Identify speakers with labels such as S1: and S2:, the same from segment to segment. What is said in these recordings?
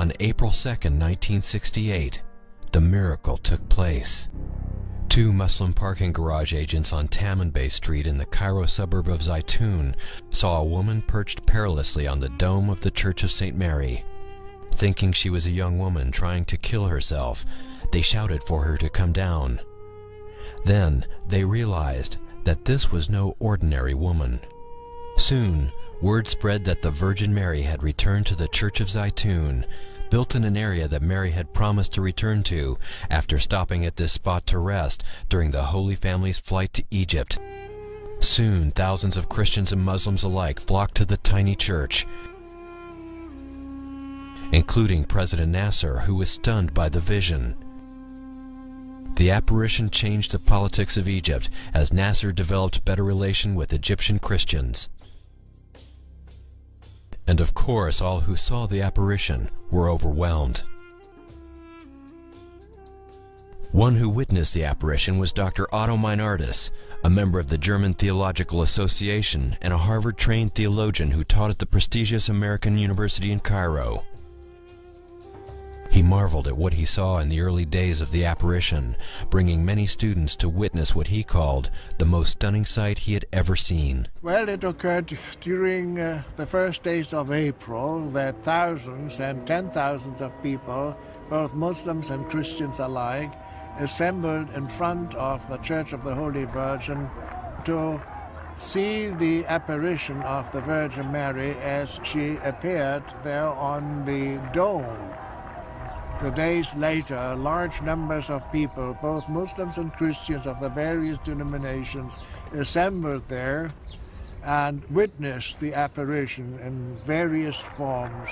S1: On April 2nd, 1968, the miracle took place. Two Muslim parking garage agents on Taman Bay Street in the Cairo suburb of Zaytun saw a woman perched perilously on the dome of the Church of St. Mary. Thinking she was a young woman trying to kill herself, they shouted for her to come down. Then they realized that this was no ordinary woman. Soon, word spread that the Virgin Mary had returned to the Church of Zaytun, built in an area that Mary had promised to return to after stopping at this spot to rest during the Holy Family's flight to Egypt. Soon, thousands of Christians and Muslims alike flocked to the tiny church, including President Nasser, who was stunned by the vision. The apparition changed the politics of Egypt as Nasser developed better relation with Egyptian Christians. And of course, all who saw the apparition were overwhelmed. One who witnessed the apparition was Dr. Otto Meinardus, a member of the German Theological Association and a Harvard-trained theologian who taught at the prestigious American University in Cairo. He marveled at what he saw in the early days of the apparition, bringing many students to witness what he called the most stunning sight he had ever seen.
S2: Well, it occurred during the first days of April that thousands and 10,000s of people, both Muslims and Christians alike, assembled in front of the Church of the Holy Virgin to see the apparition of the Virgin Mary as she appeared there on the dome. The days later, large numbers of people, both Muslims and Christians of the various denominations, assembled there and witnessed the apparition in various forms.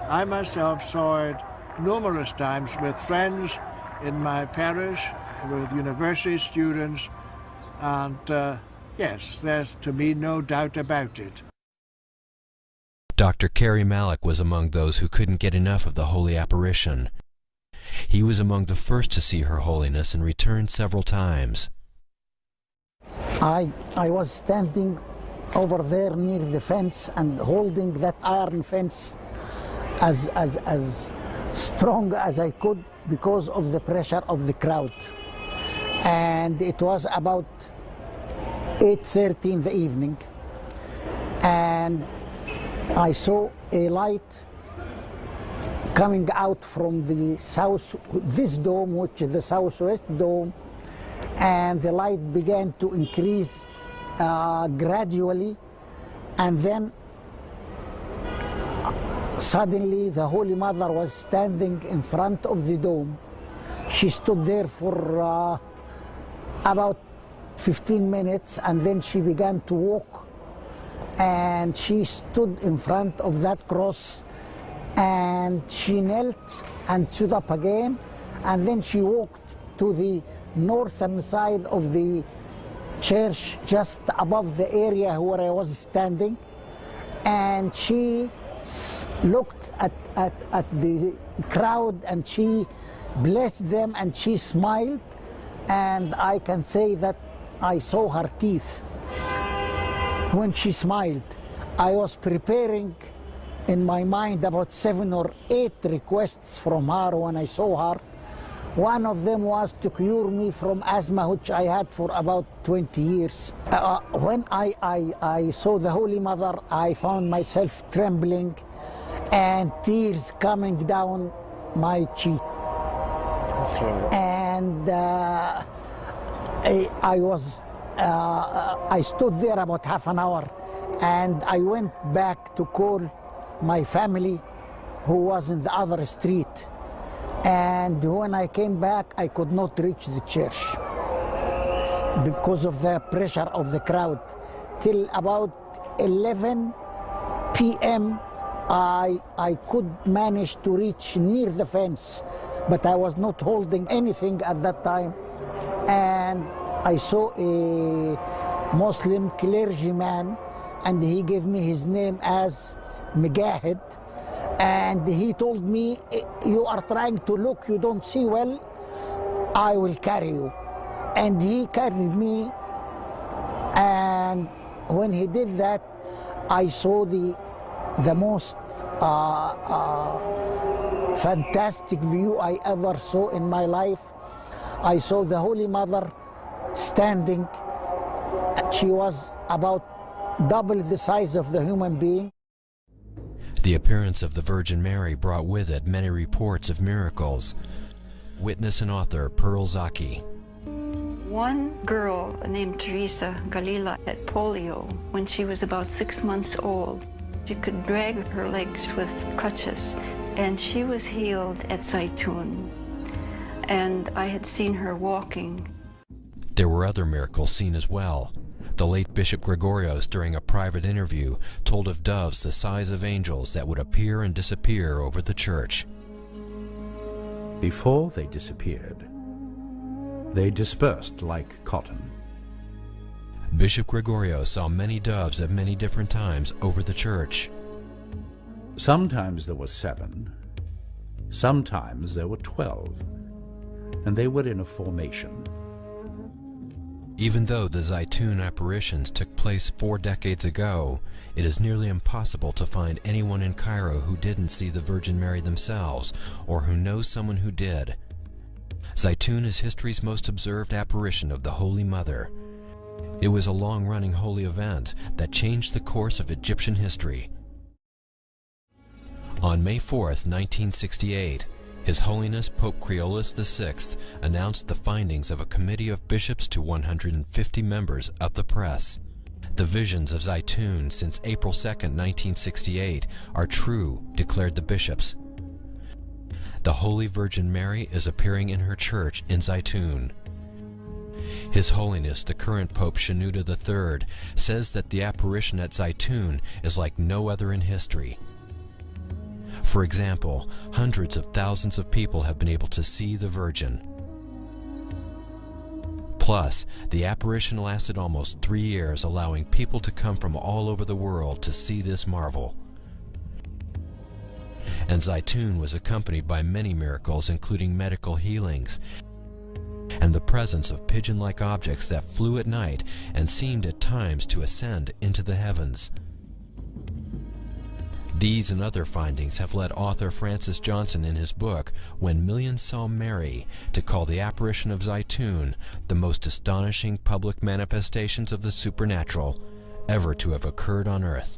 S2: I myself saw it numerous times with friends in my parish, with university students, and yes, there's to me no doubt about it.
S1: Dr. Kerry Malik was among those who couldn't get enough of the holy apparition. He was among the first to see Her Holiness and returned several times.
S3: I was standing over there near the fence and holding that iron fence as strong as I could because of the pressure of the crowd. And it was about 8:30 in the evening, and I saw a light coming out from the this dome, which is the southwest dome, and the light began to increase gradually, and then suddenly the Holy Mother was standing in front of the dome. She stood there for about 15 minutes, and then she began to walk, and she stood in front of that cross, and she knelt and stood up again, and then she walked to the northern side of the church, just above the area where I was standing, and she looked at the crowd, and she blessed them, and she smiled, and I can say that I saw her teeth when she smiled. I was preparing in my mind about 7 or 8 requests from her when I saw her. One of them was to cure me from asthma, which I had for about 20 years. When I saw the Holy Mother, I found myself trembling and tears coming down my cheek. And I stood there about half an hour, and I went back to call my family who was in the other street. And when I came back, I could not reach the church because of the pressure of the crowd. Till about 11 p.m. I could manage to reach near the fence, but I was not holding anything at that time. And I saw a Muslim clergyman, and he gave me his name as Mujahid, and he told me, "You are trying to look, you don't see well, I will carry you." And he carried me, and when he did that, I saw the the most fantastic view I ever saw in my life. I saw the Holy Mother standing. She was about double the size of the human being.
S1: The appearance of the Virgin Mary brought with it many reports of miracles. Witness and author Pearl Zaki.
S4: One girl named Teresa Galila had polio when she was about 6 months old. She could drag her legs with crutches, and she was healed at Zaytun. And I had seen her walking.
S1: There were other miracles seen as well. The late Bishop Gregorios, during a private interview, told of doves the size of angels that would appear and disappear over the church.
S5: Before they disappeared, they dispersed like cotton.
S1: Bishop Gregorios saw many doves at many different times over the church.
S5: Sometimes there were 7, sometimes there were 12, and they were in a formation.
S1: Even though the Zaytun apparitions took place 4 decades ago, it is nearly impossible to find anyone in Cairo who didn't see the Virgin Mary themselves, or who knows someone who did. Zaytun is history's most observed apparition of the Holy Mother. It was a long-running holy event that changed the course of Egyptian history. On May 4th, 1968, His Holiness Pope Creolus VI announced the findings of a committee of bishops to 150 members of the press. The visions of Zaytun since April 2nd, 1968 are true, declared the bishops. The Holy Virgin Mary is appearing in her church in Zaytun. His Holiness the current Pope Shenouda III says that the apparition at Zaytun is like no other in history. For example, hundreds of thousands of people have been able to see the Virgin. Plus, the apparition lasted almost 3 years, allowing people to come from all over the world to see this marvel. And Zaytun was accompanied by many miracles, including medical healings, and the presence of pigeon-like objects that flew at night and seemed at times to ascend into the heavens. These and other findings have led author Francis Johnson in his book, When Millions Saw Mary, to call the apparition of Zaytun the most astonishing public manifestations of the supernatural ever to have occurred on earth.